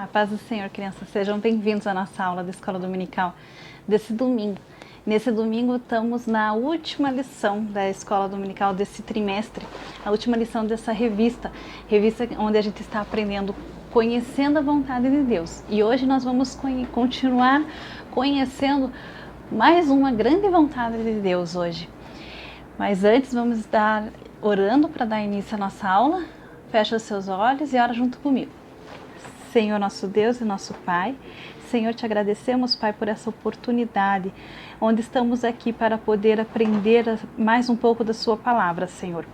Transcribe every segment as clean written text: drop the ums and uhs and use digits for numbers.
paz do Senhor, crianças. Sejam bem-vindos à nossa aula da Escola Dominical desse domingo. Nesse domingo estamos na última lição da Escola Dominical desse trimestre, a última lição dessa revista onde a gente está aprendendo, conhecendo a vontade de Deus. E hoje nós vamos continuar conhecendo mais uma grande vontade de Deus hoje. Mas antes vamos estar orando para dar início à nossa aula. Fecha os seus olhos e ora junto comigo. Senhor nosso Deus e nosso Pai, Senhor, te agradecemos, Pai, por essa oportunidade, onde estamos aqui para poder aprender mais um pouco da sua palavra, Senhor.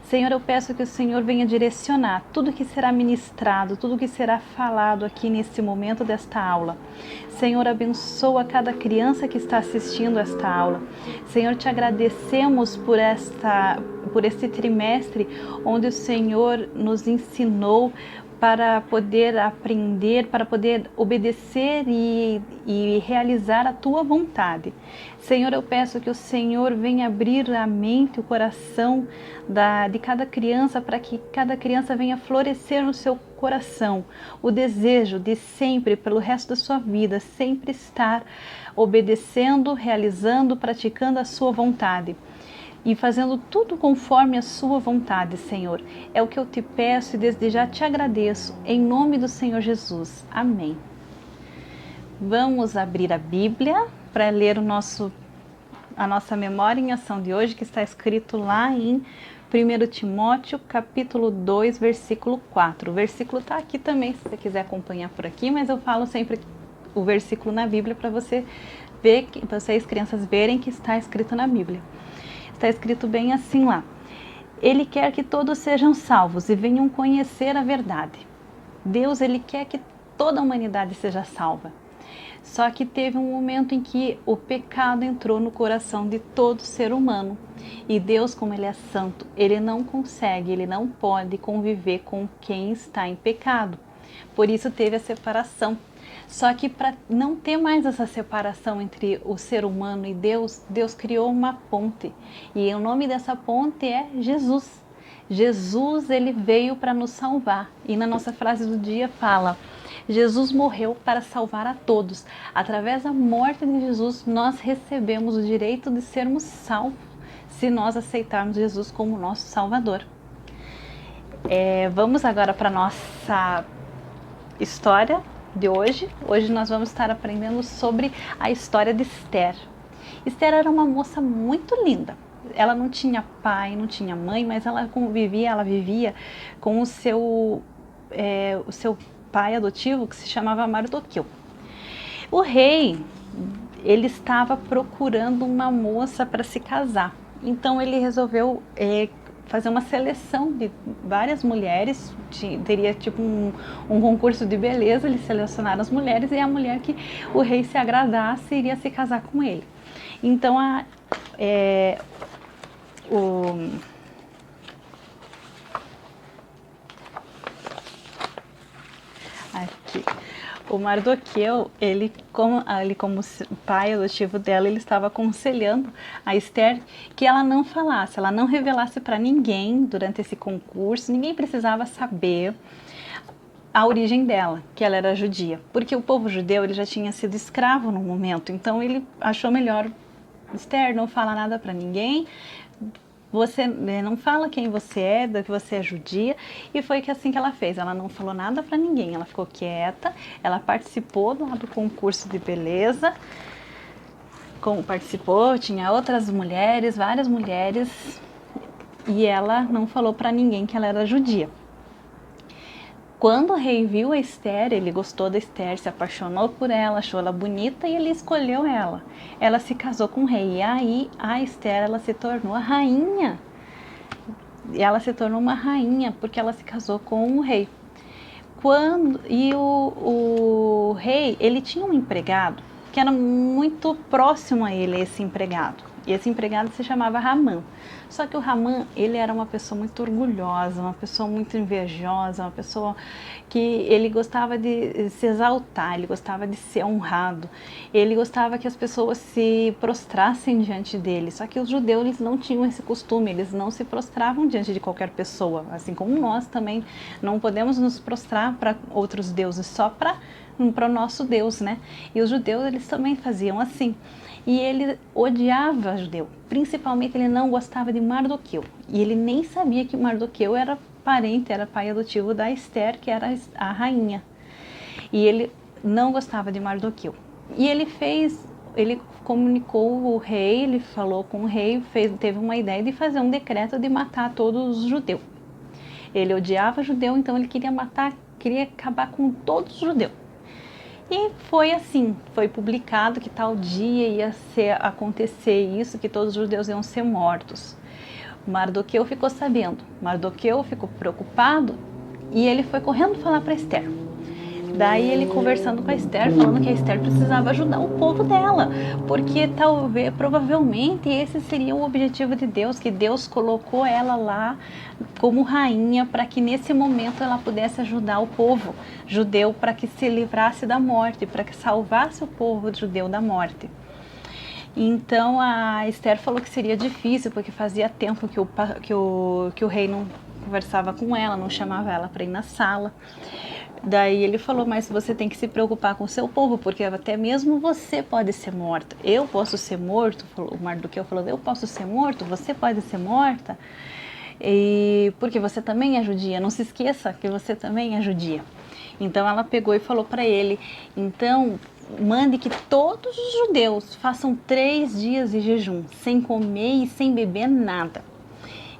Senhor, eu peço que o Senhor venha direcionar tudo que será ministrado, tudo que será falado aqui nesse momento desta aula. Senhor, abençoa cada criança que está assistindo esta aula. Senhor, te agradecemos por este trimestre, onde o Senhor nos ensinou para poder aprender, para poder obedecer e realizar a Tua vontade. Senhor, eu peço que o Senhor venha abrir a mente, o coração de cada criança, para que cada criança venha florescer no seu coração o desejo de sempre, pelo resto da sua vida, sempre estar obedecendo, realizando, praticando a Sua vontade. E fazendo tudo conforme a sua vontade, Senhor. É o que eu te peço e desde já te agradeço, em nome do Senhor Jesus. Amém. Vamos abrir a Bíblia para ler a nossa memória em ação de hoje, que está escrito lá em 1 Timóteo, capítulo 2, versículo 4. O versículo está aqui também, se você quiser acompanhar por aqui, mas eu falo sempre o versículo na Bíblia para vocês, crianças, verem que está escrito na Bíblia. Está escrito bem assim lá. Ele quer que todos sejam salvos e venham conhecer a verdade. Deus, Ele quer que toda a humanidade seja salva. Só que teve um momento em que o pecado entrou no coração de todo ser humano. E Deus, como Ele é santo, Ele não consegue, Ele não pode conviver com quem está em pecado. Por isso teve a separação. Só que para não ter mais essa separação entre o ser humano e Deus, Deus criou uma ponte. E o nome dessa ponte é Jesus. Jesus, Ele veio para nos salvar. E na nossa frase do dia fala: Jesus morreu para salvar a todos. Através da morte de Jesus, nós recebemos o direito de sermos salvos, se nós aceitarmos Jesus como nosso Salvador. Vamos agora para a nossa história de hoje. Hoje nós vamos estar aprendendo sobre a história de Esther. Esther era uma moça muito linda. Ela não tinha pai, não tinha mãe, mas ela vivia com o seu pai adotivo, que se chamava Mardoqueu. O rei, ele estava procurando uma moça para se casar. Então ele resolveu fazer uma seleção de várias mulheres, teria tipo um concurso de beleza, eles selecionaram as mulheres e a mulher que o rei se agradasse iria se casar com ele. Então o Mardoqueu, ele como pai adotivo dela, ele estava aconselhando a Esther que ela não falasse, ela não revelasse para ninguém durante esse concurso, ninguém precisava saber a origem dela, que ela era judia, porque o povo judeu, ele já tinha sido escravo no momento, então ele achou melhor: Esther, não fala nada para ninguém, você não fala quem você é, que você é judia. E foi assim que ela fez. Ela não falou nada para ninguém. Ela ficou quieta. Ela participou do concurso de beleza. Tinha outras mulheres, várias mulheres. E ela não falou para ninguém que ela era judia. Quando o rei viu a Esther, ele gostou da Esther, se apaixonou por ela, achou ela bonita e ele escolheu ela. Ela se casou com o rei e aí a Esther, ela se tornou a rainha. E ela se tornou uma rainha porque ela se casou com o rei. O rei, ele tinha um empregado que era muito próximo a ele, esse empregado. E esse empregado se chamava Ramã. Só que o Ramã, ele era uma pessoa muito orgulhosa, uma pessoa muito invejosa, uma pessoa que ele gostava de se exaltar, ele gostava de ser honrado, ele gostava que as pessoas se prostrassem diante dele. Só que os judeus, eles não tinham esse costume, eles não se prostravam diante de qualquer pessoa, assim como nós também não podemos nos prostrar para outros deuses, só para o nosso Deus, né? E os judeus, eles também faziam assim. E ele odiava judeu, principalmente ele não gostava de Mardoqueu. E ele nem sabia que Mardoqueu era parente, era pai adotivo da Esther, que era a rainha. E ele não gostava de Mardoqueu. E ele comunicou o rei, ele falou com o rei, teve uma ideia de fazer um decreto de matar todos os judeus. Ele odiava judeu, então ele queria acabar com todos os judeus. E foi assim, foi publicado que tal dia ia acontecer isso, que todos os judeus iam ser mortos. Mardoqueu ficou sabendo, Mardoqueu ficou preocupado e ele foi correndo falar para Esther. Daí ele conversando com a Esther, falando que a Esther precisava ajudar o povo dela, porque provavelmente esse seria o objetivo de Deus, que Deus colocou ela lá como rainha para que nesse momento ela pudesse ajudar o povo judeu para que se livrasse da morte, para que salvasse o povo judeu da morte. Então a Esther falou que seria difícil, porque fazia tempo que o rei não conversava com ela, não chamava ela para ir na sala. Daí ele falou, mas você tem que se preocupar com o seu povo, porque até mesmo você pode ser morta. Eu posso ser morto, o Mardoqueu falou, eu posso ser morto, você pode ser morta, e porque você também é judia, não se esqueça que você também é judia. Então ela pegou e falou para ele, então mande que todos os judeus façam 3 dias de jejum, sem comer e sem beber nada.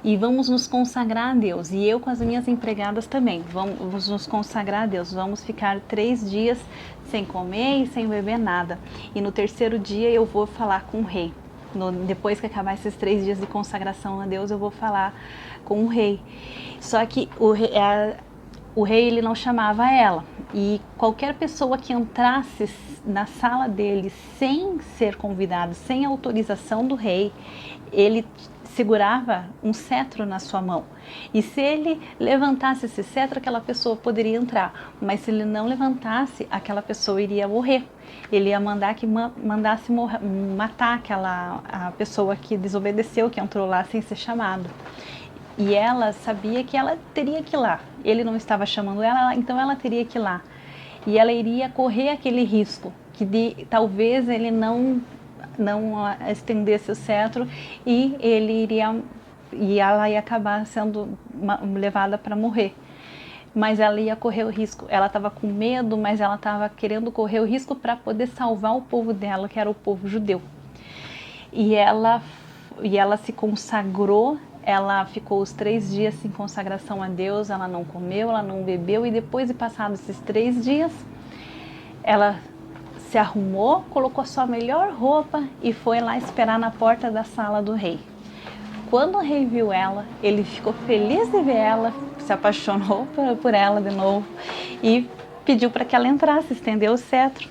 E vamos nos consagrar a Deus. E eu com as minhas empregadas também. Vamos nos consagrar a Deus. Vamos ficar 3 dias sem comer e sem beber nada. E no 3º dia eu vou falar com o rei. Depois que acabar esses 3 dias de consagração a Deus, eu vou falar com o rei. Só que o rei ele não chamava ela. E qualquer pessoa que entrasse na sala dele sem ser convidado, sem autorização do rei, ele segurava um cetro na sua mão. E se ele levantasse esse cetro, aquela pessoa poderia entrar. Mas se ele não levantasse, aquela pessoa iria morrer. Ele ia mandar que mandasse matar a pessoa que desobedeceu, que entrou lá sem ser chamado. E ela sabia que ela teria que ir lá. Ele não estava chamando ela, então ela teria que ir lá. E ela iria correr aquele risco, talvez ele não estendesse o cetro e ela ia acabar sendo levada para morrer. Mas ela ia correr o risco. Ela estava com medo, mas ela estava querendo correr o risco para poder salvar o povo dela, que era o povo judeu. E ela se consagrou. Ela ficou os 3 dias em consagração a Deus. Ela não comeu, ela não bebeu. E depois de passados esses 3 dias, ela se arrumou, colocou a sua melhor roupa e foi lá esperar na porta da sala do rei. Quando o rei viu ela, ele ficou feliz de ver ela, se apaixonou por ela de novo e pediu para que ela entrasse, estendeu o cetro.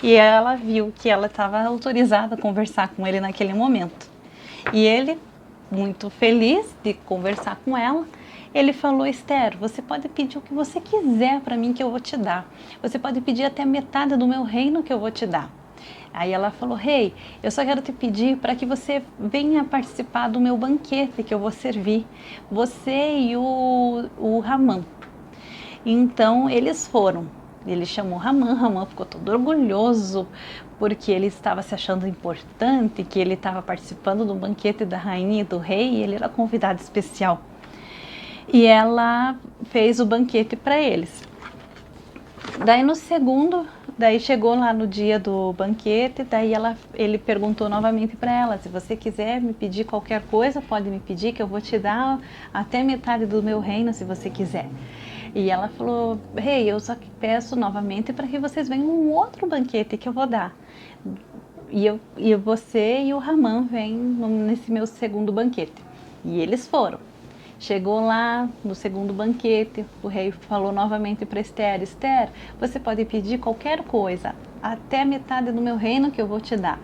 E ela viu que ela estava autorizada a conversar com ele naquele momento. E ele, muito feliz de conversar com ela, ele falou, Esther, você pode pedir o que você quiser para mim que eu vou te dar. Você pode pedir até metade do meu reino que eu vou te dar. Aí ela falou, rei, eu só quero te pedir para que você venha participar do meu banquete que eu vou servir. Você e o Ramã. Então eles foram. Ele chamou Ramã ficou todo orgulhoso porque ele estava se achando importante, que ele estava participando do banquete da rainha e do rei e ele era convidado especial. E ela fez o banquete para eles. Daí chegou lá no dia do banquete, ele perguntou novamente para ela, se você quiser me pedir qualquer coisa, pode me pedir que eu vou te dar até metade do meu reino se você quiser. E ela falou, rei, eu só peço novamente para que vocês venham um outro banquete que eu vou dar. E você e o Ramã vêm nesse meu segundo banquete. E eles foram. Chegou lá no segundo banquete, o rei falou novamente para Esther, Esther, você pode pedir qualquer coisa, até a metade do meu reino que eu vou te dar.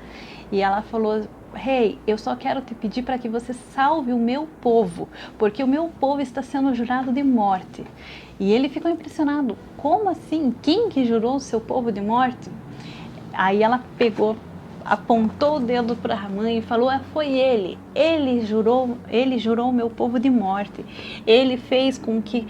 E ela falou: Rei, eu só quero te pedir para que você salve o meu povo, porque o meu povo está sendo jurado de morte. E ele ficou impressionado. Como assim? Quem que jurou o seu povo de morte? Aí ela pegou, apontou o dedo para Ramã e falou: foi ele. Ele jurou o meu povo de morte. Ele fez com que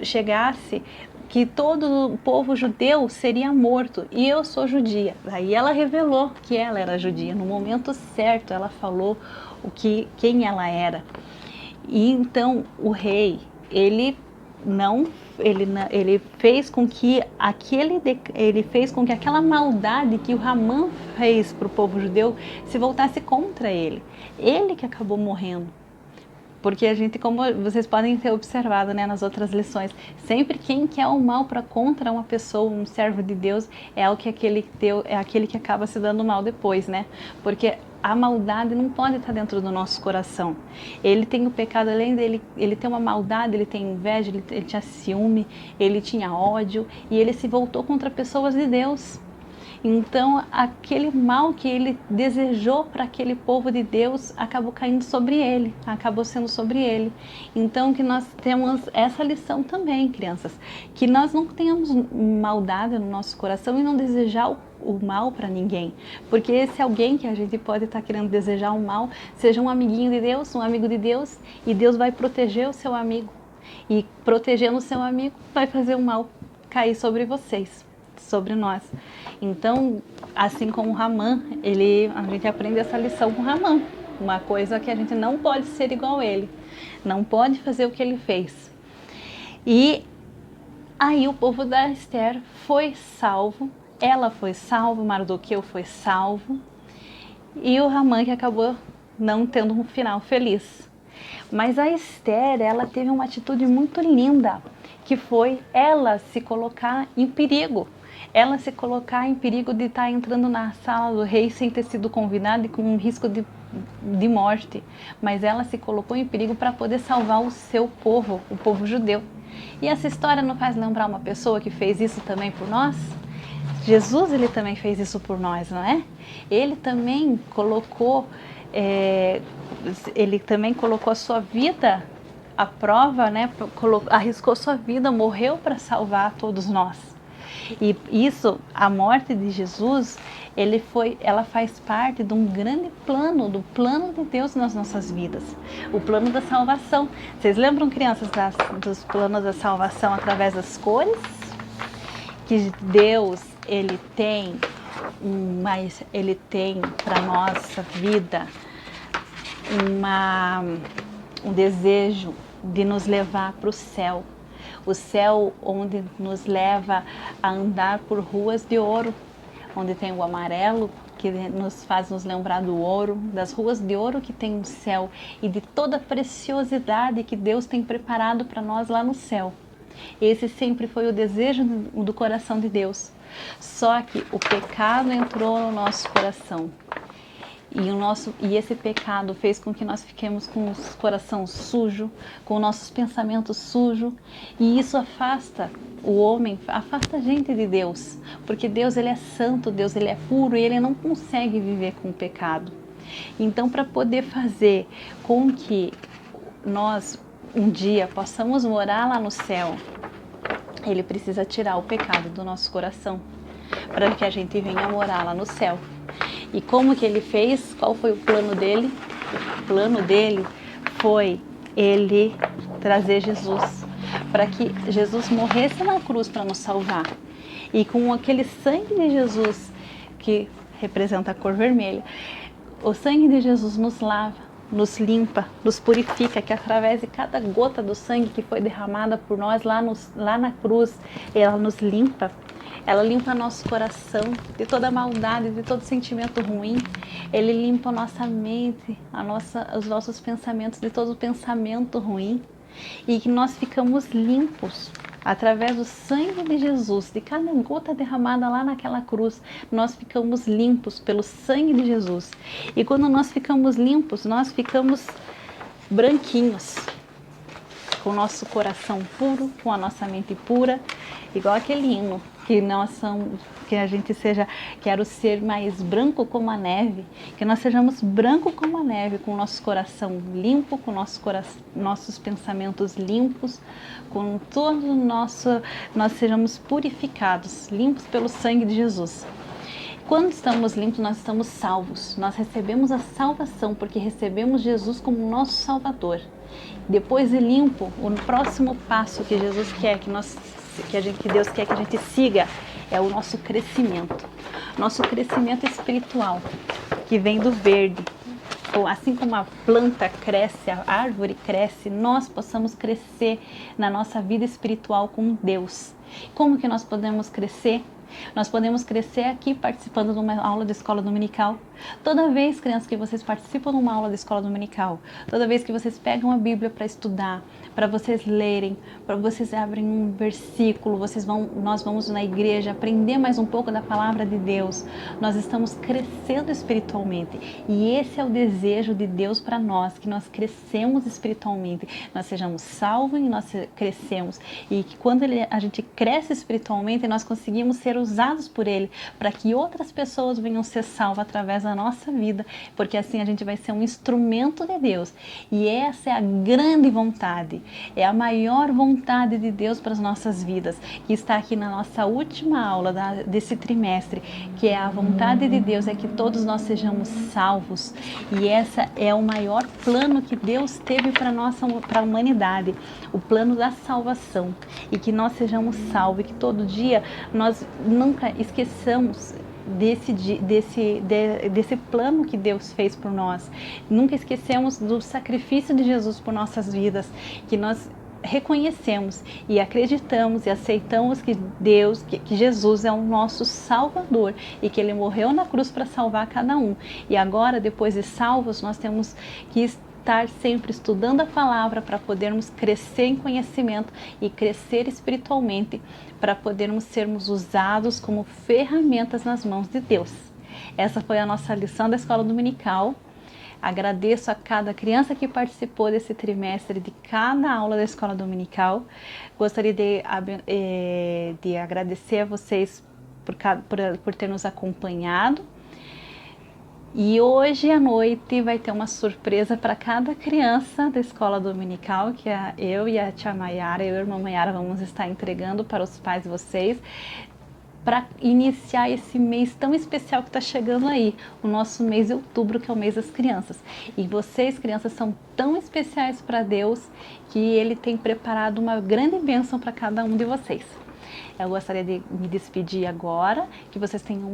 chegasse que todo o povo judeu seria morto, e eu sou judia. Aí ela revelou que ela era judia. No momento certo, ela falou quem ela era. E então o rei, ele fez com que aquela maldade que o Ramã fez para o povo judeu se voltasse contra ele. Ele que acabou morrendo. Porque a gente, como vocês podem ter observado, né, nas outras lições, sempre quem quer o mal para contra uma pessoa, um servo de Deus, é aquele que acaba se dando mal depois, né? Porque a maldade não pode estar dentro do nosso coração. Ele tem o pecado, além dele, ele tem uma maldade, ele tem inveja, ele tinha ciúme, ele tinha ódio, e ele se voltou contra pessoas de Deus. Então, aquele mal que ele desejou para aquele povo de Deus acabou caindo sobre ele, acabou sendo sobre ele. Então, que nós temos essa lição também, crianças, que nós não tenhamos maldade no nosso coração e não desejar o mal para ninguém, porque esse alguém que a gente pode estar querendo desejar o mal, seja um amiguinho de Deus, um amigo de Deus, e Deus vai proteger o seu amigo, e protegendo o seu amigo vai fazer o mal cair sobre vocês, sobre nós. Então, assim como Ramã, a gente aprende essa lição com Ramã, uma coisa que a gente não pode ser igual a ele, não pode fazer o que ele fez. E aí o povo da Esther foi salvo, ela foi salva, Mardoqueu foi salvo, e o Ramã que acabou não tendo um final feliz. Mas a Esther, ela teve uma atitude muito linda, que foi ela se colocar em perigo. Ela se colocar em perigo de estar entrando na sala do rei sem ter sido convidada e com um risco de morte. Mas ela se colocou em perigo para poder salvar o seu povo, o povo judeu. E essa história não faz lembrar uma pessoa que fez isso também por nós? Jesus, ele também fez isso por nós, não é? Ele também colocou a sua vida à prova, né? Arriscou sua vida, morreu para salvar todos nós. E isso, a morte de Jesus, ela faz parte de um grande plano, do plano de Deus nas nossas vidas, o plano da salvação. Vocês lembram, crianças, dos planos da salvação através das cores? Que Deus, ele tem para nossa vida um desejo de nos levar para o céu. O céu onde nos leva a andar por ruas de ouro, onde tem o amarelo, que nos faz nos lembrar do ouro, das ruas de ouro que tem no céu e de toda a preciosidade que Deus tem preparado para nós lá no céu. Esse sempre foi o desejo do coração de Deus. Só que o pecado entrou no nosso coração. E esse pecado fez com que nós fiquemos com o coração sujo, com nossos pensamentos sujos, e isso afasta o homem, afasta a gente de Deus, porque Deus, ele é santo, Deus, ele é puro, e ele não consegue viver com o pecado. Então, para poder fazer com que nós um dia possamos morar lá no céu, ele precisa tirar o pecado do nosso coração, para que a gente venha morar lá no céu. E como que ele fez? Qual foi o plano dele? O plano dele foi ele trazer Jesus, para que Jesus morresse na cruz para nos salvar. E com aquele sangue de Jesus, que representa a cor vermelha, o sangue de Jesus nos lava, nos limpa, nos purifica, que através de cada gota do sangue que foi derramada por nós lá na cruz, ela nos limpa. Ela limpa nosso coração de toda maldade, de todo sentimento ruim. Ele limpa a nossa mente, os nossos pensamentos de todo pensamento ruim. E que nós ficamos limpos através do sangue de Jesus, de cada gota derramada lá naquela cruz. Nós ficamos limpos pelo sangue de Jesus. E quando nós ficamos limpos, nós ficamos branquinhos, com o nosso coração puro, com a nossa mente pura, igual aquele hino que nós somos, que a gente seja, quero ser mais branco como a neve, que nós sejamos branco como a neve, com o nosso coração limpo, com nossos pensamentos limpos, com todo o nosso, nós sejamos purificados, limpos pelo sangue de Jesus. Quando estamos limpos, nós estamos salvos, nós recebemos a salvação, porque recebemos Jesus como nosso Salvador. Depois de limpo, o próximo passo que Jesus quer que Deus quer que a gente siga é o nosso crescimento espiritual, que vem do verde. Assim como a planta cresce, a árvore cresce, nós possamos crescer na nossa vida espiritual com Deus. Como que nós podemos crescer? Nós podemos crescer aqui participando de uma aula de escola dominical. Toda vez, crianças, que vocês participam de uma aula de escola dominical, toda vez que vocês pegam a Bíblia para estudar, para vocês lerem, para vocês abrem um versículo, nós vamos na igreja aprender mais um pouco da palavra de Deus. Nós estamos crescendo espiritualmente. E esse é o desejo de Deus para nós, que nós crescemos espiritualmente, nós sejamos salvos e nós crescemos. E que quando a gente cresce espiritualmente, nós conseguimos ser usados por Ele, para que outras pessoas venham ser salvas através da nossa vida, porque assim a gente vai ser um instrumento de Deus. E essa é a grande vontade, é a maior vontade de Deus para as nossas vidas, que está aqui na nossa última aula desse trimestre, que é a vontade de Deus, é que todos nós sejamos salvos. E essa é o maior plano que Deus teve para a humanidade, o plano da salvação, e que nós sejamos salvos, e que todo dia nós nunca esqueçamos desse plano que Deus fez por nós. Nunca esquecemos do sacrifício de Jesus por nossas vidas, que nós reconhecemos e acreditamos e aceitamos que Jesus é o nosso Salvador e que Ele morreu na cruz para salvar cada um. E agora, depois de salvos, nós temos que estar sempre estudando a palavra para podermos crescer em conhecimento e crescer espiritualmente, para podermos sermos usados como ferramentas nas mãos de Deus. Essa foi a nossa lição da escola dominical. Agradeço a cada criança que participou desse trimestre, de cada aula da escola dominical. Gostaria de agradecer a vocês por ter nos acompanhado. E hoje à noite vai ter uma surpresa para cada criança da escola dominical, que eu e a tia Maiara, eu e a irmã Maiara vamos estar entregando para os pais de vocês, para iniciar esse mês tão especial que está chegando aí, o nosso mês de outubro, que é o mês das crianças. E vocês, crianças, são tão especiais para Deus que Ele tem preparado uma grande bênção para cada um de vocês. Eu gostaria de me despedir agora, que vocês tenham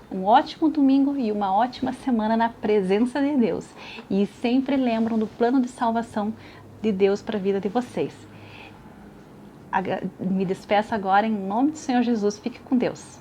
um ótimo domingo e uma ótima semana na presença de Deus. E sempre lembram do plano de salvação de Deus para a vida de vocês. Me despeço agora em nome do Senhor Jesus. Fique com Deus.